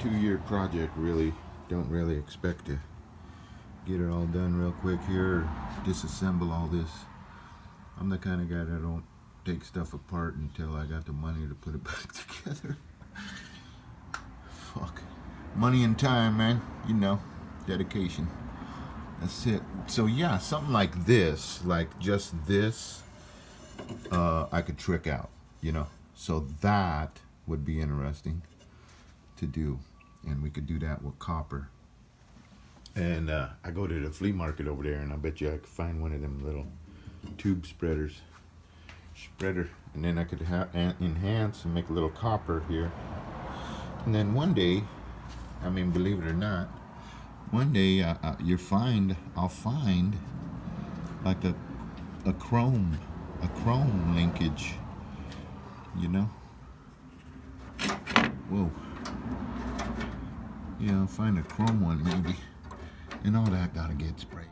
2-year project. Really, don't really expect to get it all done real quick here, or disassemble all this. I'm the kind of guy that don't take stuff apart until I got the money to put it back together. Fuck. Money and time, man. You know, dedication. That's it. So yeah, something like this, like just this, I could trick out, you know. So that would be interesting to do. And we could do that with copper. And I go to the flea market over there, and I bet you I could find one of them little tube spreader, and then I could enhance and make a little copper here. And then one day, I mean, believe it or not, one day I'll find like a chrome linkage, you know. Whoa. Yeah, I'll find a chrome one maybe, and all that gotta get sprayed.